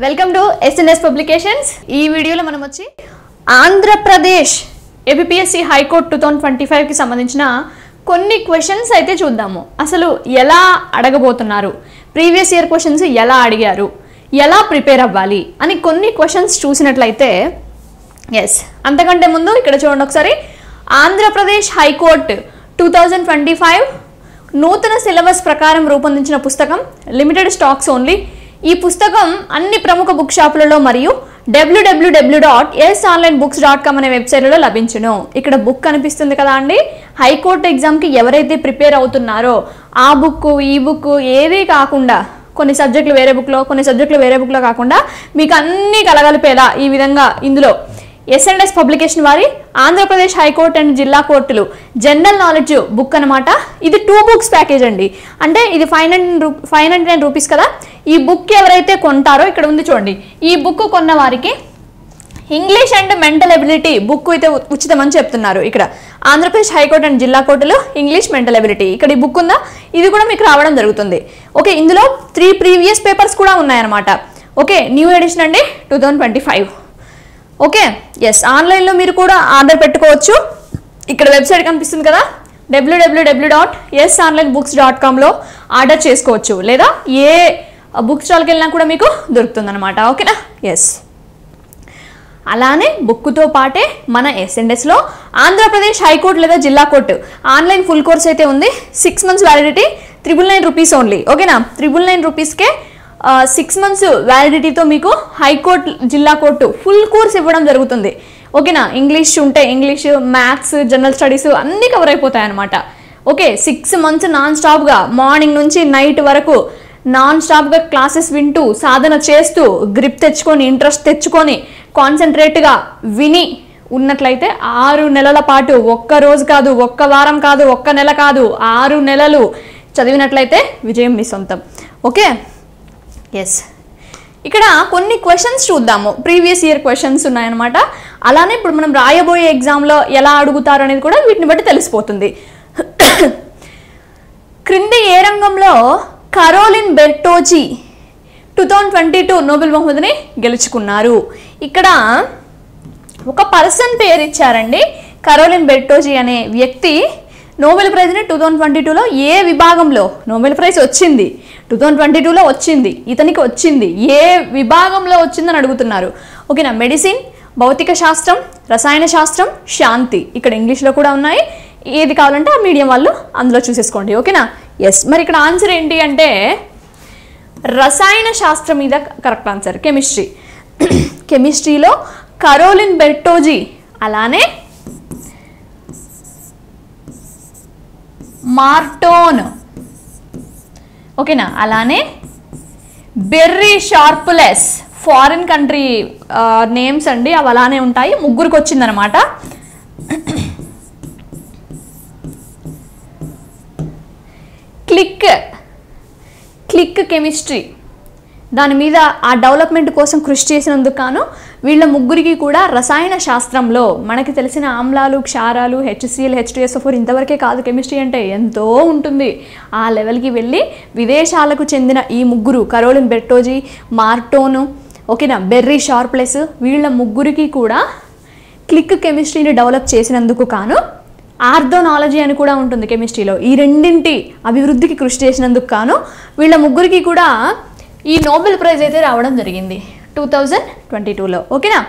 Welcome to SNS publications. ఈ వీడియోలో మనం వచ్చి ఆంధ్రప్రదేశ్ ఏపీఎస్సీ హైకోర్టు 2025 కి సంబంధించిన కొన్ని క్వశ్చన్స్ అయితే చూద్దాము. అసలు ఎలా అడగబోతున్నారు, ప్రీవియస్ ఇయర్ క్వశ్చన్స్ ఎలా అడిగారు, ఎలా ప్రిపేర్ అవ్వాలి అని కొన్ని క్వశ్చన్స్ చూసినట్లయితే అంతకంటే ముందు ఇక్కడ చూడండి ఒకసారి. ఆంధ్రప్రదేశ్ హైకోర్టు 2025 నూతన సిలబస్ ప్రకారం రూపొందించిన పుస్తకం, లిమిటెడ్ స్టాక్స్ ఓన్లీ. ఈ పుస్తకం అన్ని ప్రముఖ బుక్ షాపులలో మరియు www.yesonlinebooks.com అనే వెబ్సైట్లో లభించును. ఇక్కడ బుక్ కనిపిస్తుంది కదా అండి. హైకోర్టు ఎగ్జామ్కి ఎవరైతే ప్రిపేర్ అవుతున్నారో ఆ బుక్, ఈ బుక్ ఏది కాకుండా కొన్ని సబ్జెక్టులు వేరే బుక్లో, కొన్ని సబ్జెక్టులు వేరే బుక్లో కాకుండా మీకు అన్నీ కలగలిపేలా ఈ విధంగా ఇందులో SNS పబ్లికేషన్ వారి ఆంధ్రప్రదేశ్ హైకోర్టు అండ్ జిల్లా కోర్టులు జనరల్ నాలెడ్జ్ బుక్ అనమాట. ఇది 2 బుక్స్ ప్యాకేజ్ అండి. అంటే ఇది 599 రూపీస్ కదా. ఈ బుక్ ఎవరైతే కొంటారో ఇక్కడ ఉంది చూడండి, ఈ బుక్ కొన్న వారికి English and mental ability book అయితే ఉచితం అని చెప్తున్నారు. ఇక్కడ ఆంధ్రప్రదేశ్ హైకోర్టు అండ్ జిల్లా కోర్టులు ఇంగ్లీష్ మెంటల్ ఎబిలిటీ, ఇక్కడ ఈ బుక్ ఉందా, ఇది కూడా మీకు రావడం జరుగుతుంది. ఓకే, ఇందులో 3 ప్రీవియస్ పేపర్స్ కూడా ఉన్నాయన్నమాట. ఓకే, న్యూ ఎడిషన్ అండి 2025. ఓకే, ఆన్లైన్లో మీరు కూడా ఆర్డర్ పెట్టుకోవచ్చు. ఇక్కడ వెబ్సైట్ కనిపిస్తుంది కదా, www.yesonlinebooks.comలో ఆర్డర్ చేసుకోవచ్చు, లేదా ఏ బుక్ స్టాల్కి వెళ్ళినా కూడా మీకు దొరుకుతుంది అనమాట. ఓకేనా. అలానే బుక్తో పాటే మన SNSలో ఆంధ్రప్రదేశ్ హైకోర్టు లేదా జిల్లా కోర్టు ఆన్లైన్ ఫుల్ కోర్స్ అయితే ఉంది. 6 months వ్యాలిడిటీ, 999 రూపీస్ ఓన్లీ. ఓకేనా, 999 రూపీస్కే 6 months వ్యాలిడిటీతో మీకు హైకోర్టు, జిల్లా కోర్టు ఫుల్ కోర్స్ ఇవ్వడం జరుగుతుంది. ఓకేనా, ఇంగ్లీష్ ఉంటే ఇంగ్లీష్, మ్యాథ్స్, జనరల్ స్టడీస్ అన్నీ కవర్ అయిపోతాయి అనమాట. ఓకే, 6 months నాన్ స్టాప్గా మార్నింగ్ నుంచి నైట్ వరకు నాన్ స్టాప్గా క్లాసెస్ వింటూ, సాధన చేస్తూ, గ్రిప్ తెచ్చుకొని, ఇంట్రెస్ట్ తెచ్చుకొని, కాన్సన్ట్రేట్గా విని ఉన్నట్లయితే 6 నెలల పాటు, ఒక్క రోజు కాదు, ఒక్క వారం కాదు, ఒక్క నెల కాదు, 6 నెలలు చదివినట్లయితే విజయం మీ సొంతం. ఓకే, ఇక్కడ కొన్ని క్వశ్చన్స్ చూద్దాము. ప్రీవియస్ ఇయర్ క్వశ్చన్స్ ఉన్నాయన్నమాట. అలానే ఇప్పుడు మనం రాయబోయే ఎగ్జామ్లో ఎలా అడుగుతారు అనేది కూడా వీటిని బట్టి తెలిసిపోతుంది. క్రింది ఏ రంగంలో కరోలిన్ బెర్టోజీ 2022 నోబెల్ బహుమతిని గెలుచుకున్నారు? ఇక్కడ ఒక పర్సన్ పేరు ఇచ్చారండి. కరోలిన్ బెర్టోజీ అనే వ్యక్తి నోబెల్ ప్రైజ్ని 2022లో ఏ విభాగంలో నోబెల్ ప్రైజ్ వచ్చింది? 2022లో వచ్చింది, ఇతనికి వచ్చింది, ఏ విభాగంలో వచ్చిందని అడుగుతున్నారు. ఓకేనా, మెడిసిన్, భౌతిక శాస్త్రం, రసాయన శాస్త్రం, శాంతి. ఇక్కడ ఇంగ్లీష్లో కూడా ఉన్నాయి, ఏది కావాలంటే ఆ మీడియం వాళ్ళు అందులో చూసేసుకోండి. ఓకేనా. మరి ఇక్కడ ఆన్సర్ ఏంటి అంటే రసాయన శాస్త్రం మీద కరెక్ట్ ఆన్సర్. కెమిస్ట్రీ. కెమిస్ట్రీలో కరోలిన్ బెర్టోజీ, అలానే మార్టోన్. ఓకేనా, అలానే berry Sharpless. Foreign country names అండి, అవి అలానే ఉంటాయి. ముగ్గురికి వచ్చిందనమాట. క్లిక్ కెమిస్ట్రీ, దాని మీద ఆ డెవలప్మెంట్ కోసం కృషి చేసినందుకు గాను వీళ్ళ ముగ్గురికి కూడా రసాయన శాస్త్రంలో మనకి తెలిసిన ఆమ్లాలు, క్షారాలు, HCl, H2SO4 ఇంతవరకే కాదు. కెమిస్ట్రీ అంటే ఎంతో ఉంటుంది. ఆ లెవెల్కి వెళ్ళి విదేశాలకు చెందిన ఈ ముగ్గురు, కరోలిన్ బెర్టోజీ, మార్టోను, ఓకేనా, బెర్రీ షార్ప్లెస్, వీళ్ళ ముగ్గురికి కూడా క్లిక్ కెమిస్ట్రీని డెవలప్ చేసినందుకు గాను ఆర్థోనాలజీ అని కూడా ఉంటుంది కెమిస్ట్రీలో. ఈ రెండింటి అభివృద్ధికి కృషి చేసినందుకు గాను వీళ్ళ ముగ్గురికి కూడా ఈ నోబెల్ ప్రైజ్ అయితే రావడం జరిగింది 2022లో. ఓకేనా.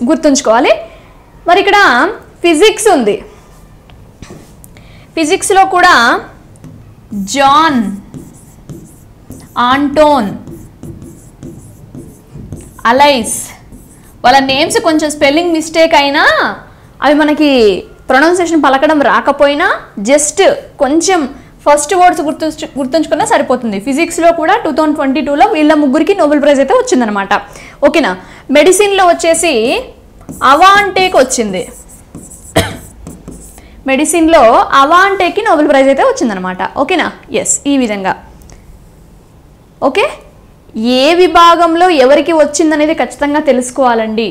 గుర్తుంచుకోవాలి. మరి ఇక్కడ ఫిజిక్స్ ఉంది. ఫిజిక్స్లో కూడా జాన్, ఆంటోన్, అలైస్, వాళ్ళ నేమ్స్ కొంచెం స్పెల్లింగ్ మిస్టేక్ అయినా, అవి మనకి ప్రొనౌన్సియేషన్ పలకడం రాకపోయినా జస్ట్ కొంచెం ఫస్ట్ వర్డ్స్ గుర్తుంచుకున్నా సరిపోతుంది. ఫిజిక్స్లో కూడా 2022లో వీళ్ళ ముగ్గురికి నోబెల్ ప్రైజ్ అయితే వచ్చిందనమాట. ఓకేనా. మెడిసిన్లో వచ్చేసి అవాంటేకి వచ్చింది. మెడిసిన్లో అవాంటేకి నోబెల్ ప్రైజ్ అయితే వచ్చిందనమాట. ఓకేనా. ఈ విధంగా. ఓకే, ఏ విభాగంలో ఎవరికి వచ్చిందనేది ఖచ్చితంగా తెలుసుకోవాలండి.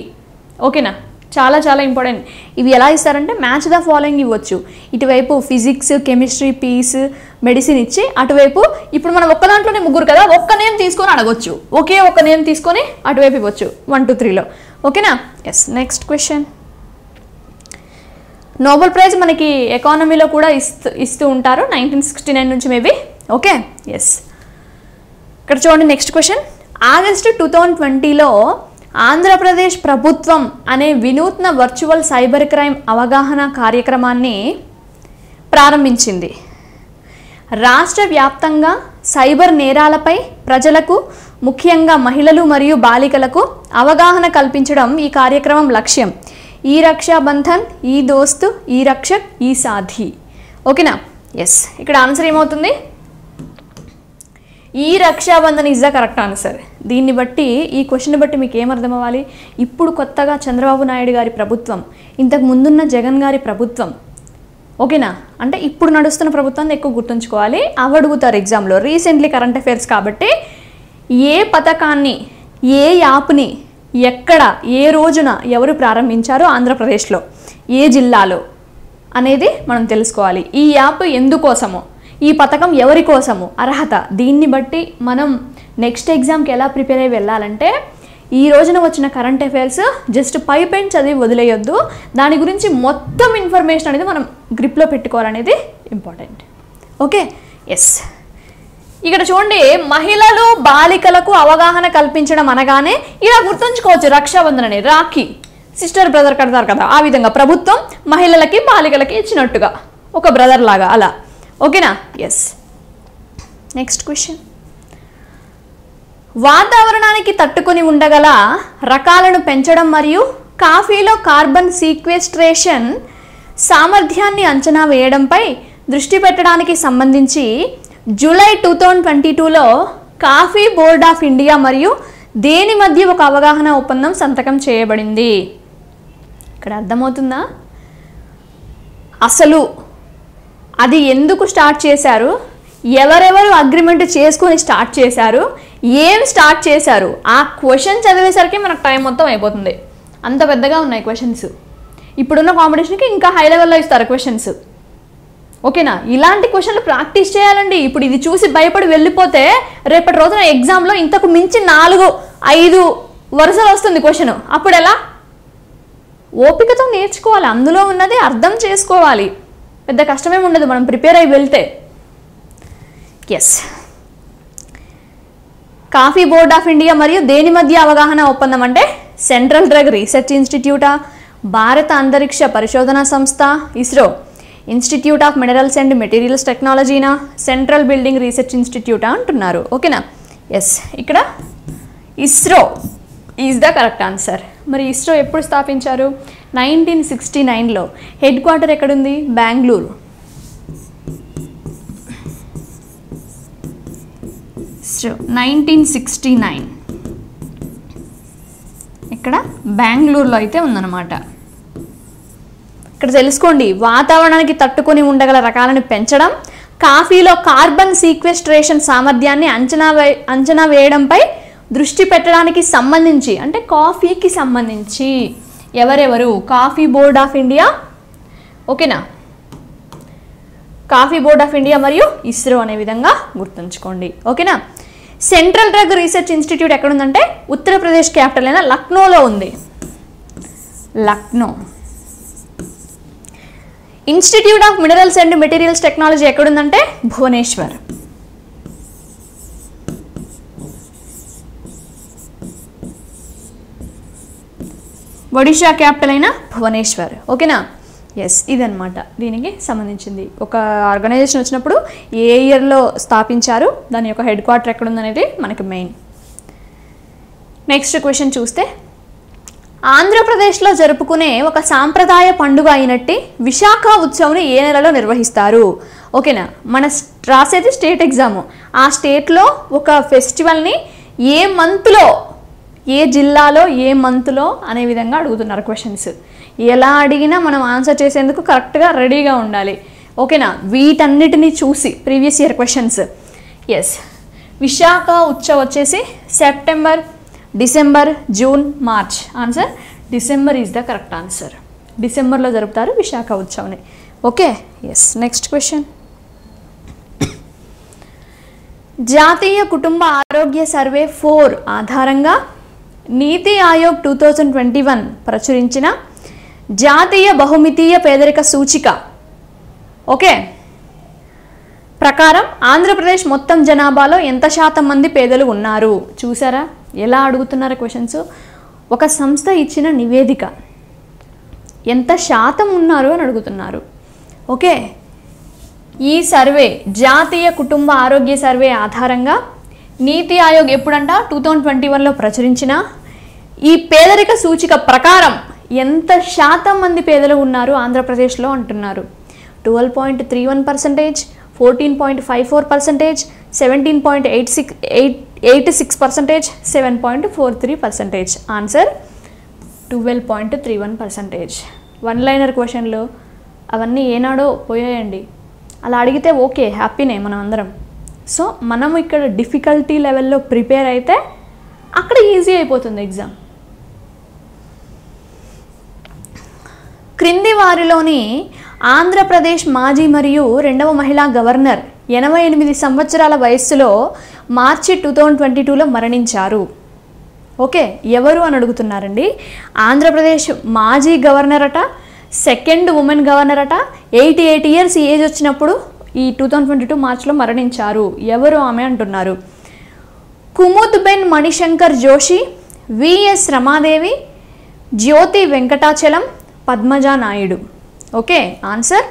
ఓకేనా. చాలా చాలా ఇంపార్టెంట్. ఇవి ఎలా ఇస్తారంటే మ్యాచ్ ద ఫాలోయింగ్ ఇవ్వచ్చు. ఇటువైపు ఫిజిక్స్, కెమిస్ట్రీ, పీస్, మెడిసిన్ ఇచ్చి అటువైపు ఇప్పుడు మనం ఒక్క దాంట్లోనే ముగ్గురు కదా, ఒక్క నేమ్ తీసుకొని అడగొచ్చు, ఒకే ఒక్క నేమ్ తీసుకొని అటువైపు ఇవ్వచ్చు 1 2 3లో. ఓకేనా? Yes. Next question. Nobel prize మనకి ఎకానమీలో కూడా ఇస్తూ ఉంటారు 1969 నుంచి మేబీ. ఓకే. ఎస్. ఇక్కడ చూడండి నెక్స్ట్ క్వశ్చన్. ఆగస్టు 2020లో ఆంధ్రప్రదేశ్ ప్రభుత్వం అనే వినూత్న వర్చువల్ సైబర్ క్రైమ్ అవగాహన కార్యక్రమాన్ని ప్రారంభించింది. రాష్ట్ర వ్యాప్తంగా సైబర్ నేరాలపై ప్రజలకు, ముఖ్యంగా మహిళలు మరియు బాలికలకు అవగాహన కల్పించడం ఈ కార్యక్రమం లక్ష్యం. ఈ రక్షాబంధన్, ఈ దోస్త్, ఈ రక్షక్, ఈ సాథి. ఓకేనా? ఎస్. ఇక్కడ ఆన్సర్ ఏమవుతుంది? ఈ Raksha Bandhan is the correct answer. దీన్ని బట్టి, ఈ క్వశ్చన్ బట్టి మీకు ఏమర్థం అవ్వాలి? ఇప్పుడు కొత్తగా చంద్రబాబు నాయుడు గారి ప్రభుత్వం, ఇంతకు ముందున్న జగన్ గారి ప్రభుత్వం, ఓకేనా, అంటే ఇప్పుడు నడుస్తున్న ప్రభుత్వాన్ని ఎక్కువ గుర్తుంచుకోవాలి. అవి అడుగుతారు ఎగ్జామ్లో. రీసెంట్లీ కరెంట్ అఫైర్స్ కాబట్టి ఏ పథకాన్ని, ఏ యాప్ని, ఎక్కడ, ఏ రోజున ఎవరు ప్రారంభించారో ఆంధ్రప్రదేశ్లో, ఏ జిల్లాలో అనేది మనం తెలుసుకోవాలి. ఈ యాప్ ఎందుకోసమో, ఈ పథకం ఎవరి కోసము, అర్హత, దీన్ని బట్టి మనం నెక్స్ట్ ఎగ్జామ్కి ఎలా ప్రిపేర్ అయ్యి వెళ్ళాలంటే, ఈ రోజున వచ్చిన కరెంట్ అఫైర్స్ జస్ట్ పైపైన చదివి వదిలేయొద్దు. దాని గురించి మొత్తం ఇన్ఫర్మేషన్ అనేది మనం గ్రిప్లో పెట్టుకోవాలనేది ఇంపార్టెంట్. ఓకే. ఎస్. ఇక్కడ చూడండి, మహిళలు, బాలికలకు అవగాహన కల్పించడం అనగానే ఇలా గుర్తుంచుకోవచ్చు. రక్షాబంధన్ అని రాఖీ, సిస్టర్ బ్రదర్ కడతారు కదా, ఆ విధంగా ప్రభుత్వం మహిళలకి, బాలికలకి ఇచ్చినట్టుగా ఒక బ్రదర్ లాగా అలా. ఓకేనా? ఎస్. Next question. వాతావరణానికి తట్టుకొని ఉండగల రకాలను పెంచడం మరియు కాఫీలో కార్బన్ సీక్వెస్ట్రేషన్ సామర్థ్యాన్ని అంచనా వేయడంపై దృష్టి పెట్టడానికి సంబంధించి జూలై 2022లో కాఫీ బోర్డ్ ఆఫ్ ఇండియా మరియు దేని మధ్య ఒక అవగాహన ఒప్పందం సంతకం చేయబడింది? ఇక్కడ అర్థమవుతుందా? అసలు అది ఎందుకు స్టార్ట్ చేశారు, ఎవరెవరు అగ్రిమెంట్ చేసుకొని స్టార్ట్ చేశారు, ఏం స్టార్ట్ చేశారు, ఆ క్వశ్చన్ చదివేసరికి మనకు టైం మొత్తం అయిపోతుంది. అంత పెద్దగా ఉన్నాయి క్వశ్చన్స్. ఇప్పుడున్న కాంపిటీషన్కి ఇంకా హై లెవెల్లో ఇస్తారు క్వశ్చన్స్. ఓకేనా? ఇలాంటి క్వశ్చన్లు ప్రాక్టీస్ చేయాలండి. ఇప్పుడు ఇది చూసి భయపడి వెళ్ళిపోతే రేపటి రోజున ఎగ్జామ్లో ఇంతకు మించి 4 5 వరుసలు వస్తుంది క్వశ్చన్. అప్పుడు ఎలా? ఓపికతో నేర్చుకోవాలి, అందులో ఉన్నది అర్థం చేసుకోవాలి. పెద్ద కష్టమేమి ఉండదు మనం ప్రిపేర్ అయ్యి వెళ్తే. Yes. Coffee board of India మరియు దేని మధ్య అవగాహన ఒప్పందం అంటే సెంట్రల్ డ్రగ్ రీసెర్చ్ ఇన్స్టిట్యూటా, భారత అంతరిక్ష పరిశోధనా సంస్థ ISRO, institute of minerals and materials టెక్నాలజీనా, సెంట్రల్ బిల్డింగ్ రీసెర్చ్ ఇన్స్టిట్యూటా అంటున్నారు. ఓకేనా? ఎస్. ఇక్కడ ISRO is the correct answer. మరి ఇస్రో ఎప్పుడు స్థాపించారు? 1969లో. హెడ్ క్వార్టర్ ఎక్కడుంది? బెంగళూరు. ఇస్రో 1969 ఇక్కడ బెంగళూరులో అయితే ఉందన్నమాట. ఇక్కడ తెలుసుకోండి, వాతావరణానికి తట్టుకొని ఉండగల రకాలను పెంచడం, కాఫీలో కార్బన్ సీక్వెస్ట్రేషన్ సామర్థ్యాన్ని అంచనా వేయడంపై దృష్టి పెట్టడానికి సంబంధించి, అంటే కాఫీకి సంబంధించి ఎవరెవరు? Coffee board of India. ఓకేనా? కాఫీ బోర్డ్ ఆఫ్ ఇండియా మరియు ఇస్రో అనే విధంగా గుర్తుంచుకోండి. ఓకేనా? సెంట్రల్ డ్రగ్ రీసెర్చ్ ఇన్స్టిట్యూట్ ఎక్కడుందంటే ఉత్తరప్రదేశ్ క్యాపిటల్ అయిన లక్నోలో ఉంది. Lucknow. Institute of minerals and materials technology ఎక్కడుందంటే భువనేశ్వర్. ఒడిషా క్యాపిటల్ అయిన భువనేశ్వర్. ఓకేనా? ఎస్. ఇదన్నమాట దీనికి సంబంధించింది. ఒక ఆర్గనైజేషన్ వచ్చినప్పుడు ఏ ఇయర్లో స్థాపించారు, దాని యొక్క హెడ్ క్వార్టర్ ఎక్కడుందనేది మనకి మెయిన్. నెక్స్ట్ క్వశ్చన్ చూస్తే, ఆంధ్రప్రదేశ్లో జరుపుకునే ఒక సాంప్రదాయ పండుగ అయినట్టి విశాఖ ఉత్సవ్ని ఏ నెలలో నిర్వహిస్తారు? ఓకేనా? మన రాసేది స్టేట్ ఎగ్జాము. ఆ స్టేట్లో ఒక ఫెస్టివల్ని ఏ మంత్లో, ఏ జిల్లాలో, ఏ మంత్లో అనే విధంగా అడుగుతున్నారు క్వశ్చన్స్. ఎలా అడిగినా మనం ఆన్సర్ చేసేందుకు కరెక్ట్గా రెడీగా ఉండాలి. ఓకేనా? వీటన్నిటిని చూసి previous year questions. Yes. Visakha Utsav వచ్చేసి September, December, June, March. Answer December is the correct answer. డిసెంబర్లో జరుపుతారు విశాఖ ఉత్సవ్ని. Okay, yes. Next question. జాతీయ కుటుంబ ఆరోగ్య సర్వే 4 ఆధారంగా నీతి ఆయోగ్ 2021 ప్రచురించిన జాతీయ బహుమితీయ పేదరిక సూచిక ఓకే ప్రకారం ఆంధ్రప్రదేశ్ మొత్తం జనాభాలో ఎంత శాతం మంది పేదలు ఉన్నారు? చూసారా ఎలా అడుగుతున్నారు క్వశ్చన్స్? ఒక సంస్థ ఇచ్చిన నివేదిక ఎంత శాతం ఉన్నారు అని అడుగుతున్నారు. ఓకే, ఈ సర్వే జాతీయ కుటుంబ ఆరోగ్య సర్వే ఆధారంగా నీతి ఆయోగ్ ఎప్పుడంట 2021లో ప్రచురించిన ఈ పేదరిక సూచిక ప్రకారం ఎంత శాతం మంది పేదలు ఉన్నారు ఆంధ్రప్రదేశ్లో అంటున్నారు. 12.31%, 14.54%, 17.86%, 7.43%. ఆన్సర్ 12.31%. వన్ లైనర్ క్వశ్చన్లు అవన్నీ ఏనాడో పోయాయండి. అలా అడిగితే ఓకే, హ్యాపీనే మనం అందరం. సో మనం ఇక్కడ డిఫికల్టీ లెవెల్లో ప్రిపేర్ అయితే అక్కడ ఈజీ అయిపోతుంది ఎగ్జామ్. క్రింది వారిలోని ఆంధ్రప్రదేశ్ మాజీ మరియు రెండవ మహిళా గవర్నర్ 88 సంవత్సరాల వయస్సులో మార్చి 2022లో మరణించారు. ఓకే, ఎవరు అని అడుగుతున్నారండి. ఆంధ్రప్రదేశ్ మాజీ గవర్నర్ అట, సెకండ్ ఉమెన్ గవర్నర్ అట, 88 ఇయర్స్ ఏజ్ వచ్చినప్పుడు ఈ 2022 మార్చిలో మరణించారు. ఎవరు ఆమె అంటున్నారు. కుముద్బెన్ మణిశంకర్ జోషి, విఎస్ రమాదేవి, జ్యోతి వెంకటాచలం, పద్మజా నాయుడు. ఓకే, ఆన్సర్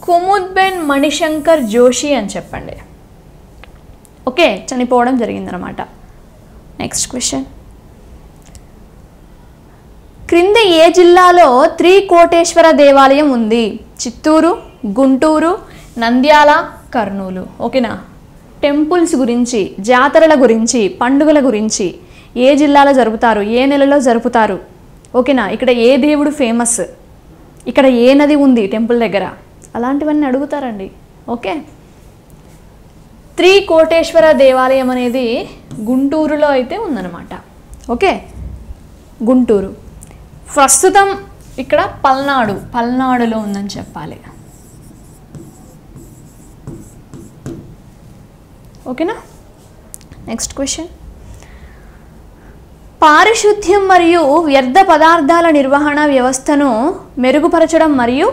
కుముద్బెన్ మణిశంకర్ జోషి అని చెప్పండి. ఓకే, చనిపోవడం జరిగిందనమాట. Next question. క్రింది ఏ జిల్లాలో త్రికోటేశ్వర దేవాలయం ఉంది? చిత్తూరు, గుంటూరు, నంద్యాల, కర్నూలు. ఓకేనా? టెంపుల్స్ గురించి, జాతరల గురించి, పండుగల గురించి ఏ జిల్లాలో జరుపుతారు, ఏ నెలలో జరుపుతారు? ఓకేనా? ఇక్కడ ఏ దేవుడు ఫేమస్, ఇక్కడ ఏ నది ఉంది టెంపుల్ దగ్గర, అలాంటివన్నీ అడుగుతారండి. ఓకే, త్రికోటేశ్వర దేవాలయం అనేది గుంటూరులో అయితే ఉందన్నమాట. ఓకే, గుంటూరు. ప్రస్తుతం ఇక్కడ పల్నాడులో ఉందని చెప్పాలి. ఓకేనా? Next question. పారిశుద్ధ్యం మరియు వ్యర్థ పదార్థాల నిర్వహణ వ్యవస్థను మెరుగుపరచడం మరియు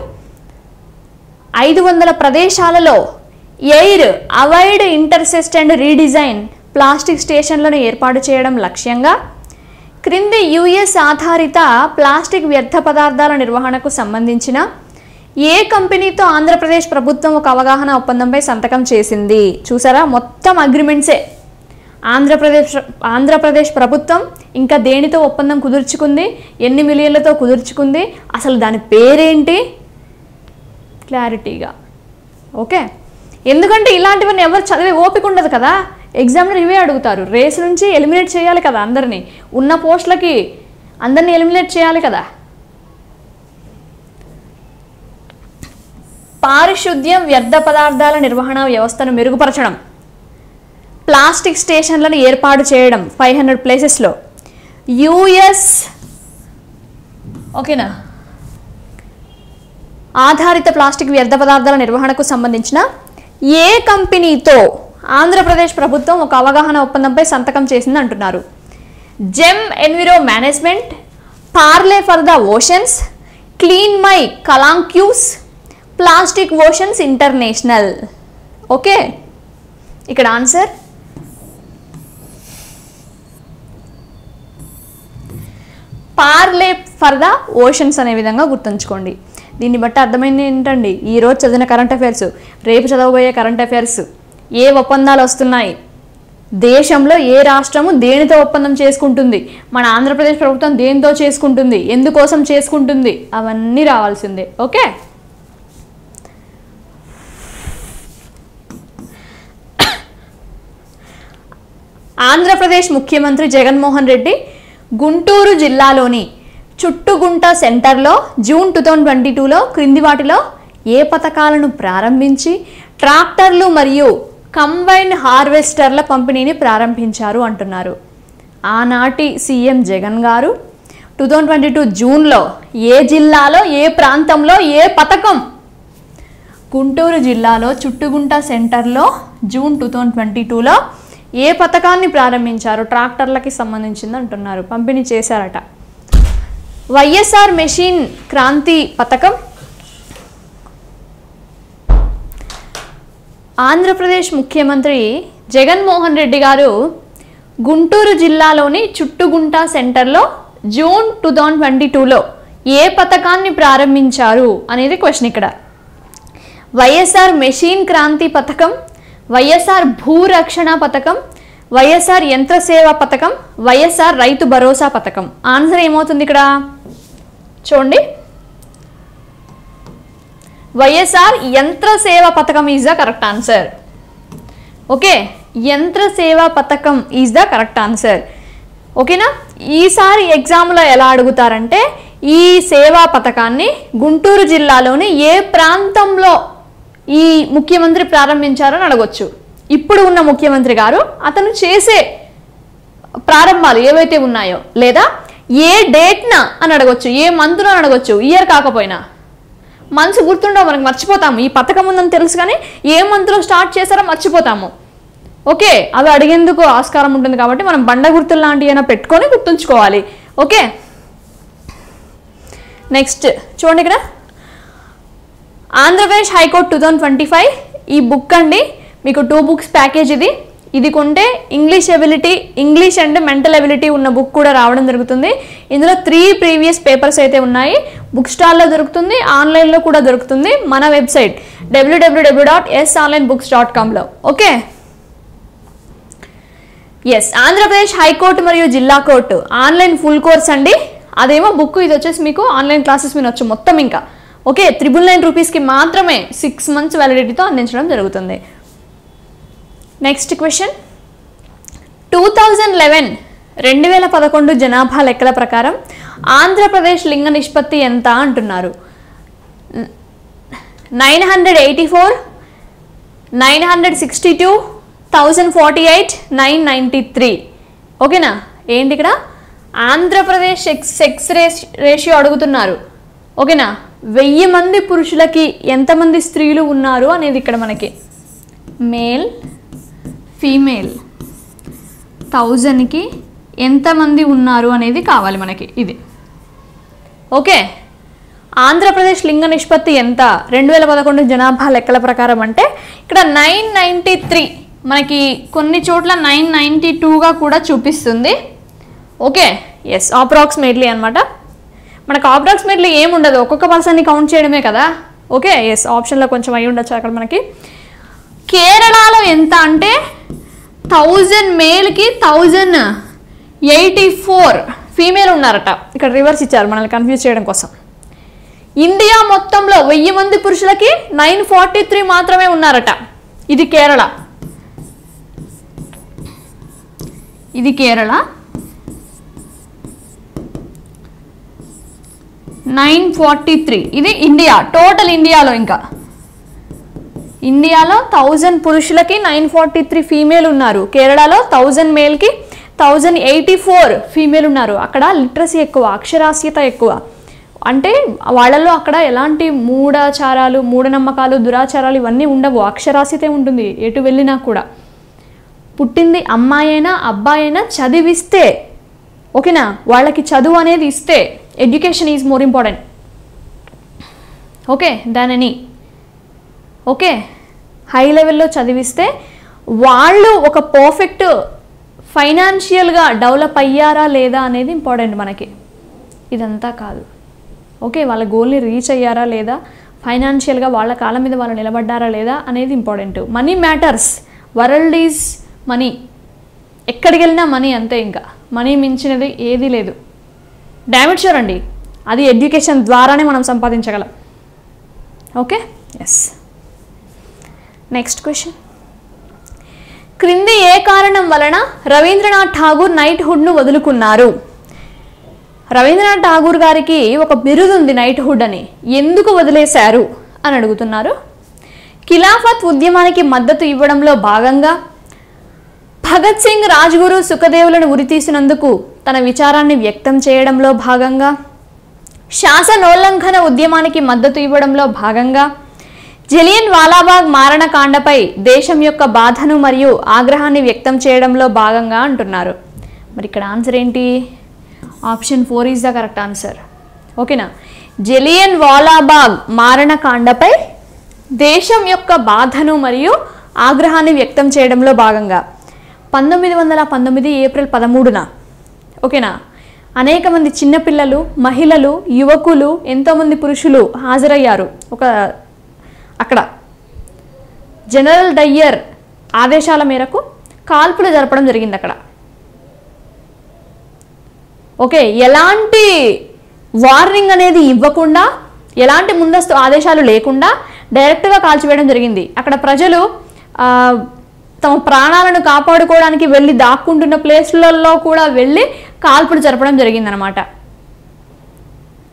500 ప్రదేశాలలో air avoid intercept and redesign plastic స్టేషన్లను ఏర్పాటు చేయడం లక్ష్యంగా క్రింది యుఎస్ ఆధారిత ప్లాస్టిక్ వ్యర్థ పదార్థాల నిర్వహణకు సంబంధించిన ఏ కంపెనీతో ఆంధ్రప్రదేశ్ ప్రభుత్వం ఒక అవగాహన ఒప్పందంపై సంతకం చేసింది? చూసారా, మొత్తం అగ్రిమెంట్సే. ఆంధ్రప్రదేశ్ ప్రభుత్వం ఇంకా దేనితో ఒప్పందం కుదుర్చుకుంది, ఎన్ని మిలియన్లతో కుదుర్చుకుంది, అసలు దాని పేరేంటి, క్లారిటీగా. ఓకే, ఎందుకంటే ఇలాంటివన్నీ ఎవరు చదివే ఓపిక ఉండదు కదా, ఎగ్జామ్లో ఇవే అడుగుతారు. రేస్ నుంచి ఎలిమినేట్ చేయాలి కదా అందరినీ, ఉన్న పోస్టులకి అందరినీ ఎలిమినేట్ చేయాలి కదా. పారిశుద్ధ్యం వ్యర్థ పదార్థాల నిర్వహణ వ్యవస్థను మెరుగుపరచడం, ప్లాస్టిక్ స్టేషన్లను ఏర్పాటు చేయడం 500 ప్లేసెస్లో యుఎస్ ఓకేనా ఆధారిత ప్లాస్టిక్ వ్యర్థ పదార్థాల నిర్వహణకు సంబంధించిన ఏ కంపెనీతో ఆంధ్రప్రదేశ్ ప్రభుత్వం ఒక అవగాహన ఒప్పందంపై సంతకం చేసింది అంటున్నారు. Gem Enviro Management, Parley for the Oceans, Clean My Calanques, Plastic Oceans International. Okay, ఇక్కడ answer Parley for the Oceans అనే విధంగా గుర్తుంచుకోండి. దీన్ని బట్టి అర్థమైంది ఏంటండి, ఈరోజు చదివిన కరెంట్ అఫైర్స్, రేపు చదవబోయే కరెంట్ అఫైర్స్, ఏ ఒప్పందాలు వస్తున్నాయి, దేశంలో ఏ రాష్ట్రము దేనితో ఒప్పందం చేసుకుంటుంది, మన ఆంధ్రప్రదేశ్ ప్రభుత్వం దేనితో చేసుకుంటుంది, ఎందుకోసం చేసుకుంటుంది, అవన్నీ రావాల్సిందే. ఓకే, ఆంధ్రప్రదేశ్ ముఖ్యమంత్రి జగన్మోహన్ రెడ్డి గుంటూరు జిల్లాలోని చుట్టుగుంట సెంటర్లో జూన్ 2022లో క్రింది వాటిలో ఏ పథకాలను ప్రారంభించి ట్రాక్టర్లు మరియు కంబైన్ హార్వెస్టర్ల పంపిణీని ప్రారంభించారు అంటున్నారు. ఆనాటి సీఎం జగన్ గారు 2022 జూన్లో ఏ జిల్లాలో ఏ ప్రాంతంలో ఏ పథకం? గుంటూరు జిల్లాలో చుట్టుగుంట సెంటర్లో జూన్ 2022లో ఏ పథకాన్ని ప్రారంభించారు? ట్రాక్టర్లకి సంబంధించింది అంటున్నారు, పంపిణీ చేశారట. వైఎస్ఆర్ మెషిన్ క్రాంతి పథకం. ఆంధ్రప్రదేశ్ ముఖ్యమంత్రి జగన్మోహన్ రెడ్డి గారు గుంటూరు జిల్లాలోని చుట్టుగుంట సెంటర్లో జూన్ 2022లో ఏ పథకాన్ని ప్రారంభించారు అనేది క్వశ్చన్ ఇక్కడ. వైఎస్ఆర్ మెషిన్ క్రాంతి పథకం, వైఎస్ఆర్ భూరక్షణ పథకం, వైఎస్ఆర్ యంత్ర సేవ పథకం, వైఎస్ఆర్ రైతు భరోసా పథకం. ఆన్సర్ ఏమవుతుంది ఇక్కడ చూడండి. వైఎస్ఆర్ యంత్ర సేవ పథకం is the correct answer. Okay, యంత్ర సేవ పథకం ఈజ్ ద కరెక్ట్ ఆన్సర్. ఓకేనా? ఈసారి ఎగ్జామ్లో ఎలా అడుగుతారంటే ఈ సేవా పథకాన్ని గుంటూరు జిల్లాలోని ఏ ప్రాంతంలో ఈ ముఖ్యమంత్రి ప్రారంభించారని అడగొచ్చు. ఇప్పుడు ఉన్న ముఖ్యమంత్రి గారు అతను చేసే ప్రారంభాలు ఏవైతే ఉన్నాయో, లేదా ఏ డేట్న అని అడగొచ్చు, ఏ మంత్లో అని అడగొచ్చు. ఇయర్ కాకపోయినా మంత్స్ గుర్తుండవు, మనకు మర్చిపోతాము. ఈ పథకం ఉందని తెలుసు కానీ ఏ మంత్లో స్టార్ట్ చేశారో మర్చిపోతాము. ఓకే, అవి అడిగేందుకు ఆస్కారం ఉంటుంది కాబట్టి మనం బండ గుర్తులు లాంటివి అయినా పెట్టుకొని గుర్తుంచుకోవాలి. ఓకే, నెక్స్ట్ చూడండి ఇక్కడ ఆంధ్రప్రదేశ్ హైకోర్టు 2025 ఈ బుక్ అండి. మీకు 2 బుక్స్ ప్యాకేజ్ ఇది కొంటే ఇంగ్లీష్ అండ్ మెంటల్ ఎబిలిటీ ఉన్న బుక్ కూడా రావడం జరుగుతుంది. ఇందులో 3 ప్రీవియస్ పేపర్స్ అయితే ఉన్నాయి. బుక్ స్టాల్లో దొరుకుతుంది, ఆన్లైన్లో కూడా దొరుకుతుంది, మన వెబ్సైట్ www.sonlinebooks.comలో. ఓకే, ఎస్, ఆంధ్రప్రదేశ్ హైకోర్టు మరియు జిల్లా కోర్టు ఆన్లైన్ ఫుల్ కోర్స్ అండి. అదేమో బుక్, ఇది వచ్చేసి మీకు ఆన్లైన్ క్లాసెస్ మీద వచ్చు మొత్తం. ఇంకా ఓకే, 999 రూపీస్కి మాత్రమే 6 months వ్యాలిడిటీతో అందించడం జరుగుతుంది. నెక్స్ట్ క్వశ్చన్, 2011 జనాభా లెక్కల ప్రకారం ఆంధ్రప్రదేశ్ లింగ నిష్పత్తి ఎంత అంటున్నారు? 984, 962, 1048, 993. ఓకేనా? ఏంటి ఇక్కడ ఆంధ్రప్రదేశ్ సెక్స్ రేషియో అడుగుతున్నారు. ఓకేనా? 1000 మంది పురుషులకి ఎంతమంది స్త్రీలు ఉన్నారు అనేది ఇక్కడ మనకి మేల్ ఫీమేల్ 1000కి ఎంతమంది ఉన్నారు అనేది కావాలి మనకి. ఇది ఓకే. ఆంధ్రప్రదేశ్ లింగ నిష్పత్తి ఎంత 2011 జనాభా లెక్కల ప్రకారం అంటే ఇక్కడ 993, మనకి కొన్ని చోట్ల 992గా కూడా చూపిస్తుంది. ఓకే, ఎస్, అప్రాక్సిమేట్లీ అనమాట. మనకు అప్రాక్సిమేట్లీ ఏముండదు, ఒక్కొక్క పర్సన్ని కౌంట్ చేయడమే కదా. ఓకే, ఎస్, ఆప్షన్లో కొంచెం అయి ఉండొచ్చు అక్కడ మనకి. కేరళలో ఎంత అంటే 1000 మేల్కి 1084 ఫీమేల్ ఉన్నారట. ఇక్కడ రివర్స్ ఇచ్చారు మనల్ని కన్ఫ్యూజ్ చేయడం కోసం. ఇండియా మొత్తంలో 1000 మంది పురుషులకి 943 మాత్రమే ఉన్నారట. ఇది కేరళ. 943 ఇది ఇండియా, టోటల్ ఇండియాలో. ఇంకా ఇండియాలో 1000 పురుషులకి 943 ఫీమేల్ ఉన్నారు. కేరళలో 1000 మేల్కి 1084 ఫీమేల్ ఉన్నారు. అక్కడ లిటరసీ ఎక్కువ, అక్షరాస్యత ఎక్కువ. అంటే వాళ్ళలో అక్కడ ఎలాంటి మూఢాచారాలు, మూఢనమ్మకాలు, దురాచారాలు ఇవన్నీ ఉండవు. అక్షరాస్యతే ఉంటుంది ఎటు వెళ్ళినా కూడా. పుట్టింది అమ్మాయి అయినా అబ్బాయి అయినా చదివిస్తే, ఓకేనా, వాళ్ళకి చదువు అనేది ఇస్తే, education is more important okay than any. Okay, high లెవెల్లో చదివిస్తే వాళ్ళు ఒక పర్ఫెక్ట్ ఫైనాన్షియల్గా డెవలప్ అయ్యారా లేదా అనేది ఇంపార్టెంట్ మనకి. ఇదంతా కాదు. ఓకే, వాళ్ళ గోల్ని రీచ్ అయ్యారా లేదా, ఫైనాన్షియల్గా వాళ్ళ కాళ్ళ మీద వాళ్ళు నిలబడ్డారా లేదా అనేది important. Money matters, world is money. ఎక్కడికి వెళ్ళినా మనీ అంతే. ఇంకా మనీ మించినది ఏదీ లేదు. డామిట్ షూర్ అండి, అది ఎడ్యుకేషన్ ద్వారానే మనం సంపాదించగలం. Okay, yes. నెక్స్ట్ క్వశ్చన్, క్రింది ఏ కారణం వలన రవీంద్రనాథ్ ఠాగూర్ నైట్హుడ్ను వదులుకున్నారు? రవీంద్రనాథ్ ఠాగూర్ గారికి ఒక బిరుదు ఉంది నైట్హుడ్ అని, ఎందుకు వదిలేశారు అని అడుగుతున్నారు. ఖిలాఫత్ ఉద్యమానికి మద్దతు ఇవ్వడంలో భాగంగా, భగత్ సింగ్, రాజ్గురు, సుఖదేవులను ఉరితీసినందుకు తన విచారాన్ని వ్యక్తం చేయడంలో భాగంగా, శాసనోల్లంఘన ఉద్యమానికి మద్దతు ఇవ్వడంలో భాగంగా, జలియన్ వాలాబాగ్ మారణకాండపై దేశం యొక్క బాధను మరియు ఆగ్రహాన్ని వ్యక్తం చేయడంలో భాగంగా అంటున్నారు. మరి ఇక్కడ ఆన్సర్ ఏంటి? Option 4 is the correct answer. ఓకేనా? జలియన్ వాలాబాగ్ మారణకాండపై దేశం యొక్క బాధను మరియు ఆగ్రహాన్ని వ్యక్తం చేయడంలో భాగంగా 1919 ఏప్రిల్ 13న ఓకేనా అనేక మంది చిన్నపిల్లలు, మహిళలు, యువకులు, ఎంతోమంది పురుషులు హాజరయ్యారు. అక్కడ జనరల్ డయ్యర్ ఆదేశాల మేరకు కాల్పులు జరపడం జరిగింది అక్కడ. ఓకే, ఎలాంటి వార్నింగ్ అనేది ఇవ్వకుండా, ఎలాంటి ముందస్తు ఆదేశాలు లేకుండా డైరెక్ట్గా కాల్చివేయడం జరిగింది. అక్కడ ప్రజలు తమ ప్రాణాలను కాపాడుకోవడానికి వెళ్ళి దాక్కుంటున్న ప్లేస్లలో కూడా వెళ్ళి కాల్పులు జరపడం జరిగిందనమాట.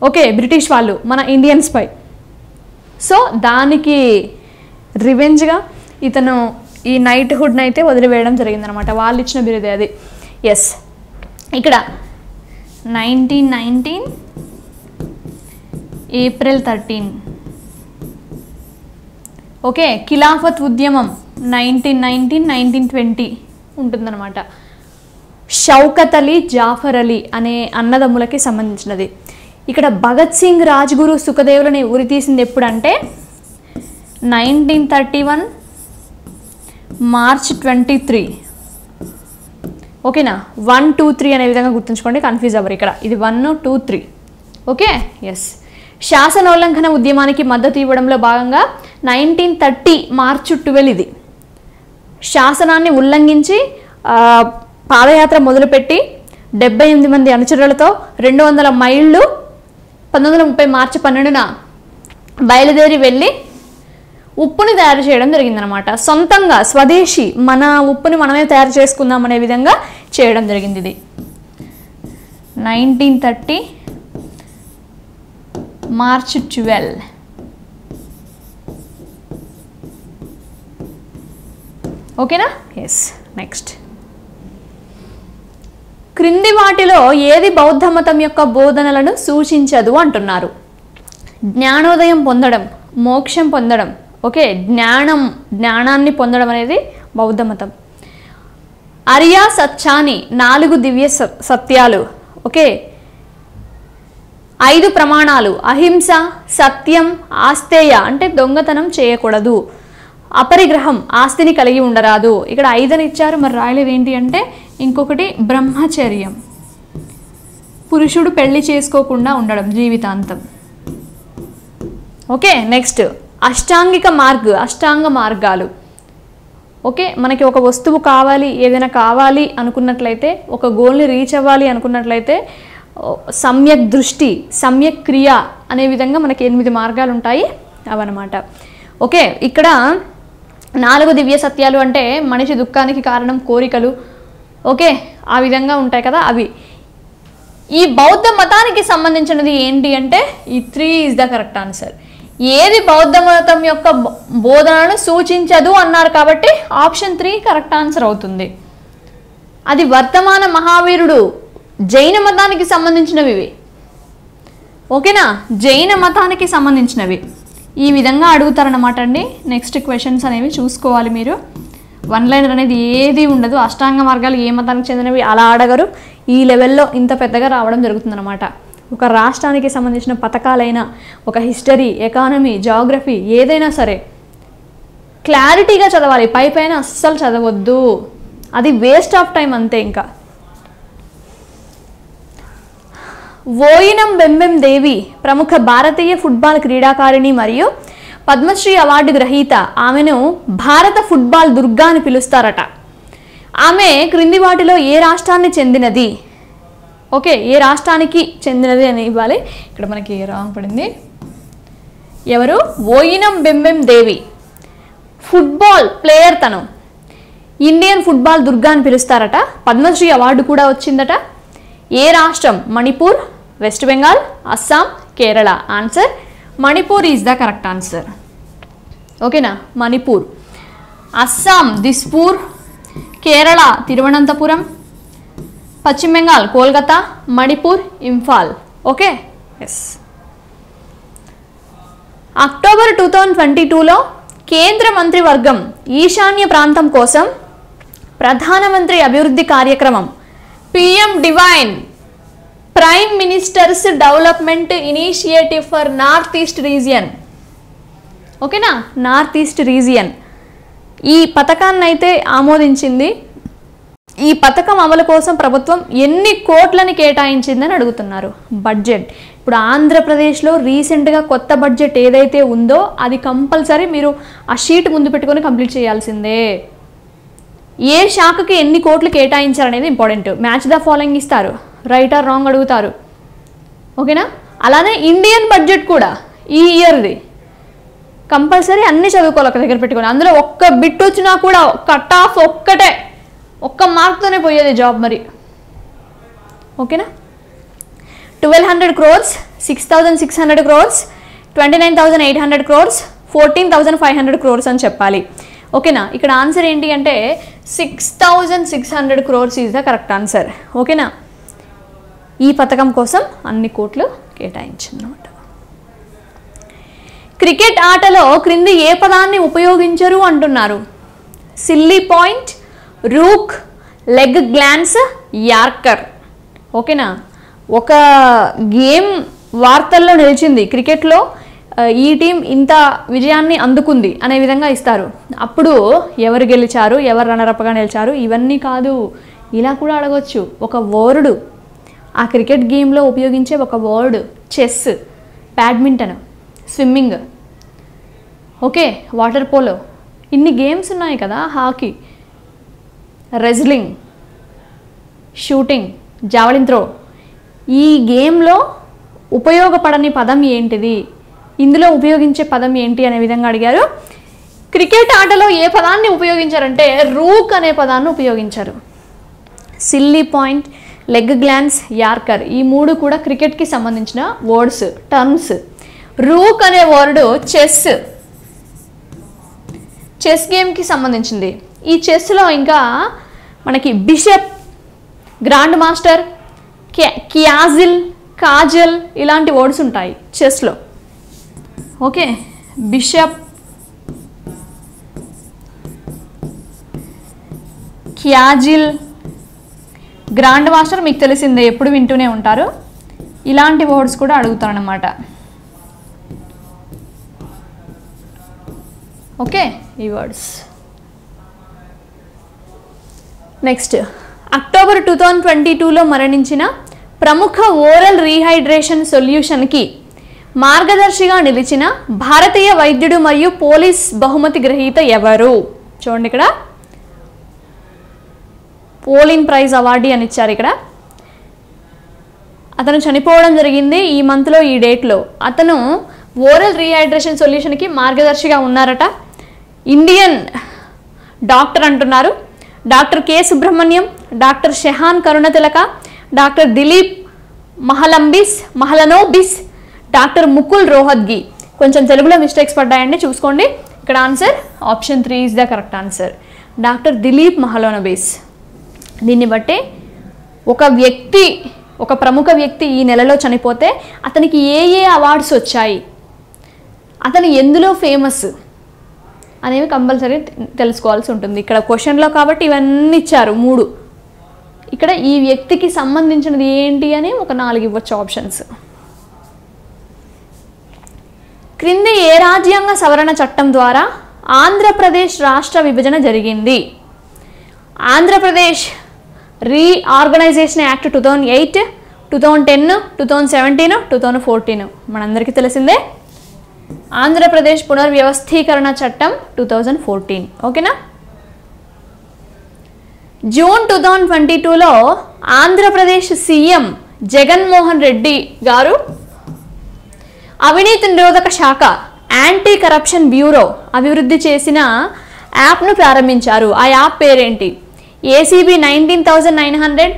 ఓకే, బ్రిటిష్ వాళ్ళు మన ఇండియన్స్ పై. సో దానికి రివెంజ్గా ఇతను ఈ నైట్హుడ్ని అయితే వదిలివేయడం జరిగిందనమాట. వాళ్ళు ఇచ్చిన బిరుదే అది. ఎస్, ఇక్కడ 1919 ఏప్రిల్ 13. ఓకే, ఖిలాఫత్ ఉద్యమం 1919-1920 ఉంటుందన్నమాట. షౌకత్ అలీ, జాఫర్ అలీ అనే అన్నదమ్ములకి సంబంధించినది. ఇక్కడ భగత్ సింగ్, రాజ్గురు, సుఖదేవులని ఉరితీసింది ఎప్పుడంటే 1931 మార్చ్ 23. ఓకేనా? 1, 2, 3 అనే విధంగా గుర్తుంచుకోండి, కన్ఫ్యూజ్ అవ్వరు ఇక్కడ. ఇది 1, 2, 3. Okay, yes. శాసనోల్లంఘన ఉద్యమానికి మద్దతు ఇవ్వడంలో భాగంగా 1930 మార్చ్ 12 ఇది. శాసనాన్ని ఉల్లంఘించి పాదయాత్ర మొదలుపెట్టి 78 మంది అనుచరులతో 200 మైళ్ళు 1930 మార్చి 12న బయలుదేరి వెళ్ళి ఉప్పుని తయారు చేయడం జరిగిందనమాట. సొంతంగా స్వదేశీ మన ఉప్పుని మనమే తయారు చేసుకుందాం అనే విధంగా చేయడం జరిగింది. ఇది 1930 మార్చ్ 12. ఓకేనా? ఎస్. నెక్స్ట్, క్రింది వాటిలో ఏది బౌద్ధ మతం యొక్క బోధనలను సూచించదు అంటున్నారు? జ్ఞానోదయం పొందడం, మోక్షం పొందడం. ఓకే, జ్ఞానాన్ని పొందడం అనేది బౌద్ధ మతం. అరియా సత్యాని 4 దివ్య సత్యాలు. ఓకే, 5 ప్రమాణాలు: అహింస, సత్యం, ఆస్తేయ అంటే దొంగతనం చేయకూడదు, అపరిగ్రహం ఆస్తిని కలిగి ఉండరాదు. ఇక్కడ 5 అని ఇచ్చారు, మరి రాయలేదు ఏంటి అంటే ఇంకొకటి బ్రహ్మచర్యం, పురుషుడు పెళ్లి చేసుకోకుండా ఉండడం జీవితాంతం. ఓకే, నెక్స్ట్ అష్టాంగ మార్గాలు. ఓకే, మనకి ఒక వస్తువు కావాలి, ఏదైనా కావాలి అనుకున్నట్లయితే, ఒక గోల్ని రీచ్ అవ్వాలి అనుకున్నట్లయితే సమ్యక్ దృష్టి, సమ్యక్ క్రియ అనే విధంగా మనకి 8 మార్గాలు ఉంటాయి అవన్నమాట. ఓకే, ఇక్కడ 4 దివ్య సత్యాలు అంటే మనిషి దుఃఖానికి కారణం కోరికలు. ఓకే, ఆ విధంగా ఉంటాయి కదా అవి. ఈ బౌద్ధ మతానికి సంబంధించినది ఏంటి అంటే ఈ 3 ఈజ్ ద కరెక్ట్ ఆన్సర్. ఏది బౌద్ధ మతం యొక్క బోధనను సూచించదు అన్నారు కాబట్టి ఆప్షన్ 3 కరెక్ట్ ఆన్సర్ అవుతుంది. అది వర్తమాన మహావీరుడు జైన మతానికి సంబంధించినవి ఇవి. ఓకేనా? జైన మతానికి సంబంధించినవి ఈ విధంగా అడుగుతారన్నమాట అండి. నెక్స్ట్ క్వశ్చన్స్ అనేవి చూసుకోవాలి మీరు. 1 లైనర్ అనేది ఏది ఉండదు. అష్టాంగ మార్గాలు ఏ మతానికి చెందినవి అలా అడగరు. ఈ లెవెల్లో ఇంత పెద్దగా రావడం జరుగుతుందన్నమాట. ఒక రాష్ట్రానికి సంబంధించిన పథకాలైనా, ఒక హిస్టరీ, ఎకానమీ, జాగ్రఫీ ఏదైనా సరే క్లారిటీగా చదవాలి. పైన అస్సలు చదవద్దు, అది వేస్ట్ ఆఫ్ టైం అంతే. ఇంకా వోయినం బెంబెం దేవి ప్రముఖ భారతీయ ఫుట్బాల్ క్రీడాకారిణి మరియు పద్మశ్రీ అవార్డు గ్రహీత. ఆమెను భారత ఫుట్బాల్ దుర్గా అని పిలుస్తారట. ఆమె క్రింది వాటిలో ఏ రాష్ట్రానికి చెందినది? ఓకే, ఏ రాష్ట్రానికి చెందినది అని ఇవ్వాలి. ఇక్కడ మనకి రాంగ్ పడింది. ఎవరు? Oinam Bembem Devi, football player. తను ఇండియన్ ఫుట్బాల్ దుర్గా అని పిలుస్తారట. పద్మశ్రీ అవార్డు కూడా వచ్చిందట. ఏ రాష్ట్రం? Manipur, West Bengal, Assam, Kerala. Answer Manipur is the correct answer. ఓకేనా? మణిపూర్. అస్సాం దిస్పూర్, కేరళ తిరువనంతపురం, పశ్చిమ Bengal Kolkata, Manipur, Imphal. Okay, yes. October 2022లో కేంద్ర మంత్రివర్గం ఈశాన్య ప్రాంతం కోసం ప్రధానమంత్రి అభివృద్ధి కార్యక్రమం PM DevINE prime minister's development initiative for north east region. ఓకేనా, నార్త్ ఈస్ట్ రీజియన్ ఈ పథకాన్ని అయితే ఆమోదించింది. ఈ పథకం అమలు కోసం ప్రభుత్వం ఎన్ని కోట్లని కేటాయించిందని అడుగుతున్నారు. బడ్జెట్ ఇప్పుడు ఆంధ్రప్రదేశ్లో రీసెంట్గా కొత్త బడ్జెట్ ఏదైతే ఉందో అది కంపల్సరీ మీరు ఆ షీట్ ముందు పెట్టుకొని కంప్లీట్ చేయాల్సిందే. ఏ శాఖకి ఎన్ని కోట్లు కేటాయించారనేది ఇంపార్టెంట్. మ్యాచ్ ద ఫాలోయింగ్ ఇస్తారు, రైట్ ఆర్ రాంగ్ అడుగుతారు. ఓకేనా, అలానే ఇండియన్ బడ్జెట్ కూడా ఈ ఇయర్ది కంపల్సరీ అన్నీ చదువుకోవాలి ఒక దగ్గర పెట్టుకొని. అందులో ఒక్క బిట్ వచ్చినా కూడా కట్ ఆఫ్ ఒక్క మార్క్తోనే పోయేది జాబ్ మరి. ఓకేనా, 1200 crores, 6600 crores, 29800 crores, 14500 crores అని చెప్పాలి. ఓకేనా, ఇక్కడ ఆన్సర్ ఏంటి అంటే 6600 crores is the correct answer. ఓకేనా, ఈ పథకం కోసం అన్ని కోట్లు కేటాయించిందన్నమాట. క్రికెట్ ఆటలో క్రింది ఏ పదాన్ని ఉపయోగించరు అంటున్నారు. Silly point, rook, leg glance, yorker. ఓకేనా, ఒక గేమ్ వార్తల్లో నిలిచింది, క్రికెట్లో ఈ టీం ఇంత విజయాన్ని అందుకుంది అనే విధంగా ఇస్తారు. అప్పుడు ఎవరు గెలిచారు, ఎవరు రన్నరప్గా నిలిచారు ఇవన్నీ కాదు, ఇలా కూడా అడగొచ్చు. ఒక వర్డ్, ఆ క్రికెట్ గేమ్లో ఉపయోగించే ఒక word. Chess, badminton, swimming, okay, water polo, ఇన్ని గేమ్స్ ఉన్నాయి కదా. Hockey, wrestling, shooting, javelin throw. ఈ గేమ్లో ఉపయోగపడని పదం ఏంటిది, ఇందులో ఉపయోగించే పదం ఏంటి అనే విధంగా అడిగారు. క్రికెట్ ఆటలో ఏ పదాన్ని ఉపయోగించారంటే రూక్ అనే పదాన్ని ఉపయోగించారు. Silly point, leg glance, yorker ఈ మూడు కూడా క్రికెట్కి సంబంధించిన వర్డ్స్, టర్మ్స్. రూక్ అనే వర్డ్ చెస్ గేమ్కి సంబంధించింది. ఈ చెస్లో ఇంకా మనకి bishop, grand master, castle, castle ఇలాంటి వర్డ్స్ ఉంటాయి చెస్లో. Okay, bishop, castle, grand master మీకు తెలిసిందే, ఎప్పుడు వింటూనే ఉంటారు. ఇలాంటి వర్డ్స్ కూడా అడుగుతారన్నమాట. ఓకే, ఈ వర్డ్స్. నెక్స్ట్, అక్టోబర్ 2022లో మరణించిన ప్రముఖ ఓరల్ రీహైడ్రేషన్ సొల్యూషన్కి మార్గదర్శిగా నిలిచిన భారతీయ వైద్యుడు మరియు పోలీస్ బహుమతి గ్రహీత ఎవరు? చూడండి, ఇక్కడ పోలిన్ ప్రైజ్ అవార్డీ అని ఇచ్చారు. ఇక్కడ అతను చనిపోవడం జరిగింది ఈ మంత్లో, ఈ డేట్లో. అతను ఓరల్ రీహైడ్రేషన్ సొల్యూషన్కి మార్గదర్శిగా ఉన్నారట. ఇండియన్ డాక్టర్ అంటున్నారు. Doctor K Subrahmanyam, doctor Shehan Karunatilaka, doctor Dilip Mahalanobis, doctor Mukul Rohatgi. కొంచెం తెలుగులో మిస్టేక్స్ పడ్డాయండి, చూసుకోండి. ఇక్కడ answer option 3 is the correct answer. Doctor Dilip Mahalanobis. దీన్ని బట్టి ఒక ప్రముఖ వ్యక్తి ఈ నెలలో చనిపోతే అతనికి ఏ అవార్డ్స్ వచ్చాయి, అతను ఎందులో ఫేమస్ అనేవి కంపల్సరీ తెలుసుకోవాల్సి ఉంటుంది. ఇక్కడ క్వశ్చన్లో కాబట్టి ఇవన్నీ ఇచ్చారు 3. ఇక్కడ ఈ వ్యక్తికి సంబంధించినది ఏంటి అని ఒక 4 ఇవ్వచ్చు ఆప్షన్స్. క్రింది ఏ రాజ్యాంగ సవరణ చట్టం ద్వారా ఆంధ్రప్రదేశ్ రాష్ట్ర విభజన జరిగింది? ఆంధ్రప్రదేశ్ రీఆర్గనైజేషన్ యాక్ట్ 2008, 2010, 2017, 2014 మనందరికీ తెలిసిందే. ఆంధ్రప్రదేశ్ పునర్వ్యవస్థీకరణ చట్టం 2014. ఓకేనా. జూన్ 2022లో ఆంధ్రప్రదేశ్ సీఎం జగన్మోహన్ రెడ్డి గారు అవినీతి నిరోధక శాఖ యాంటీ కరప్షన్ బ్యూరో అభివృద్ధి చేసిన యాప్ను ప్రారంభించారు. ఆ యాప్ పేరేంటి? ఏసీబీ 19,900.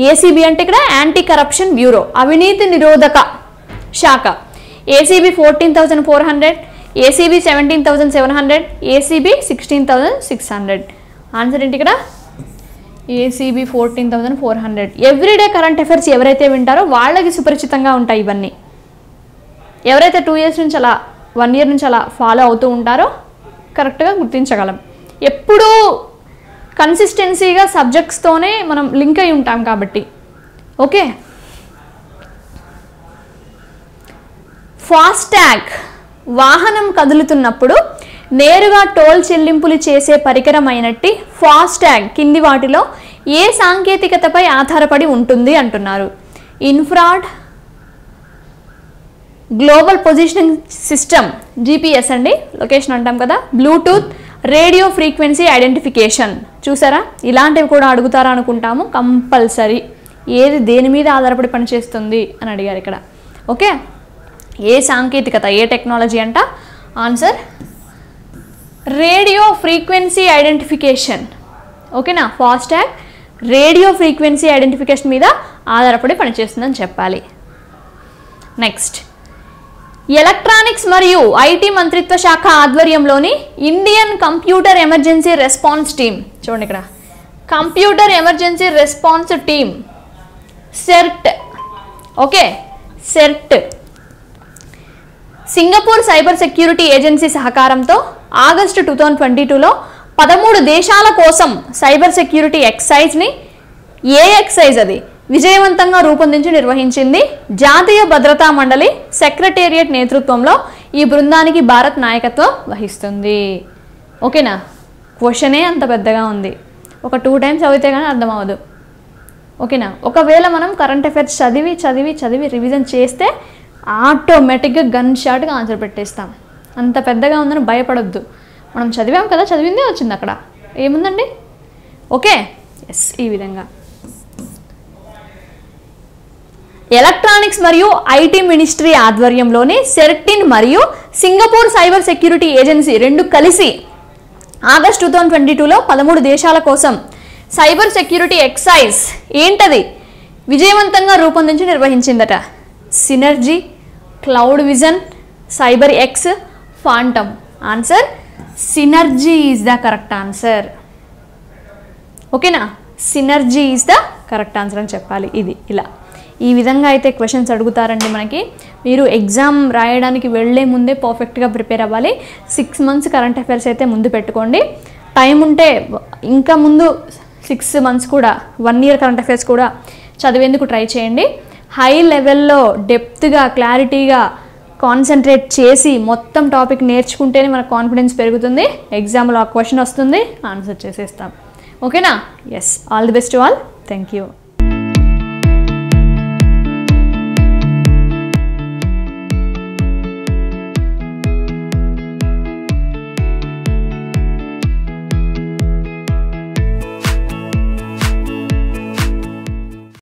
ఏసీబీ అంటే ఇక్కడ యాంటీ కరప్షన్ బ్యూరో, అవినీతి నిరోధక శాఖ. ACB 14,400, ACB 17,700, ACB 16,600. ఆన్సర్ ఏంటి ఇక్కడ? ఏసీబీ 14,400. ఎవ్రీడే కరెంట్ అఫైర్స్ ఎవరైతే వింటారో వాళ్ళకి సుపరిచితంగా ఉంటాయి ఇవన్నీ. ఎవరైతే 2 years నుంచి అలా 1 year నుంచి అలా ఫాలో అవుతూ ఉంటారో కరెక్ట్గా గుర్తించగలం. ఎప్పుడూ కన్సిస్టెన్సీగా సబ్జెక్ట్స్తోనే మనం లింక్ అయి ఉంటాం కాబట్టి. ఓకే, ఫాస్టాగ్ వాహనం కదులుతున్నప్పుడు నేరుగా టోల్ చెల్లింపులు చేసే పరికరమైనట్టి ఫాస్టాగ్ కింది వాటిలో ఏ సాంకేతికతపై ఆధారపడి ఉంటుంది అంటున్నారు. ఇన్ఫ్రాడ్ గ్లోబల్ పొజిషనింగ్ సిస్టమ్, జీపీఎస్ అండి, లొకేషన్ అంటాం కదా, బ్లూటూత్, రేడియో ఫ్రీక్వెన్సీ ఐడెంటిఫికేషన్. చూసారా, ఇలాంటివి కూడా అడుగుతారా అనుకుంటాము. కంపల్సరీ ఏది దేని మీద ఆధారపడి పనిచేస్తుంది అని అడిగారు ఇక్కడ. ఓకే, ఏ సాంకేతికత, ఏ టెక్నాలజీ అంట? Answer radio frequency identification. ఓకేనా, ఫాస్టాగ్ రేడియో ఫ్రీక్వెన్సీ ఐడెంటిఫికేషన్ మీద ఆధారపడి పనిచేస్తుందని చెప్పాలి. నెక్స్ట్, ఎలక్ట్రానిక్స్ మరియు ఐటీ మంత్రిత్వ శాఖ ఆధ్వర్యంలోని Indian computer emergency response team. చూడండి ఇక్కడ, computer emergency response team, CERT. Okay, CERT Singapore cyber security agency సహకారంతో ఆగస్టు 2022లో 13 దేశాల కోసం సైబర్ సెక్యూరిటీ ఎక్సైజ్ని, ఏ ఎక్సైజ్ అది, విజయవంతంగా రూపొందించి నిర్వహించింది. జాతీయ భద్రతా మండలి సెక్రటేరియట్ నేతృత్వంలో ఈ బృందానికి భారత్ నాయకత్వం వహిస్తుంది. ఓకేనా, క్వశ్చనే అంత పెద్దగా ఉంది, ఒక 2 times చదివితే కానీ అర్థం అవ్వదు. ఓకేనా, ఒకవేళ మనం కరెంట్ అఫైర్స్ చదివి చదివి చదివి రివిజన్ చేస్తే ఆటోమేటిక్గా గన్ షాట్గా ఆన్సర్ పెట్టేస్తాం. అంత పెద్దగా ఉందని భయపడొద్దు, మనం చదివాం కదా, చదివిందే వచ్చింది అక్కడ, ఏముందండి. ఓకే, ఎస్, ఈ విధంగా ఎలక్ట్రానిక్స్ మరియు ఐటీ మినిస్ట్రీ ఆధ్వర్యంలోని సెర్టిన్ మరియు సింగపూర్ సైబర్ సెక్యూరిటీ ఏజెన్సీ రెండు కలిసి ఆగస్టు 2022లో 13 దేశాల కోసం సైబర్ సెక్యూరిటీ ఎక్సైజ్ ఏంటది విజయవంతంగా రూపొందించి నిర్వహించిందట. Synergy, Cloud Vision, Cyber X, Phantom. Answer Synergy is the correct answer. ఓకేనా, Synergy is the correct answer అని చెప్పాలి. ఇది ఇలా ఈ విధంగా అయితే క్వశ్చన్స్ అడుగుతారండి మనకి. మీరు ఎగ్జామ్ రాయడానికి వెళ్ళే ముందే పర్ఫెక్ట్గా ప్రిపేర్ అవ్వాలి. 6 months కరెంట్ అఫైర్స్ అయితే ముందు పెట్టుకోండి. టైం ఉంటే ఇంకా ముందు 6 months కూడా 1 year కరెంట్ అఫైర్స్ కూడా చదివేందుకు ట్రై చేయండి. హై లెవెల్లో డెప్త్గా క్లారిటీగా కాన్సన్ట్రేట్ చేసి మొత్తం టాపిక్ నేర్చుకుంటేనే మనకు కాన్ఫిడెన్స్ పెరుగుతుంది. ఎగ్జామ్లో ఆ క్వశ్చన్ వస్తుంది, ఆన్సర్ చేసేస్తాం. ఓకేనా, yes, all the best to all. Thank you.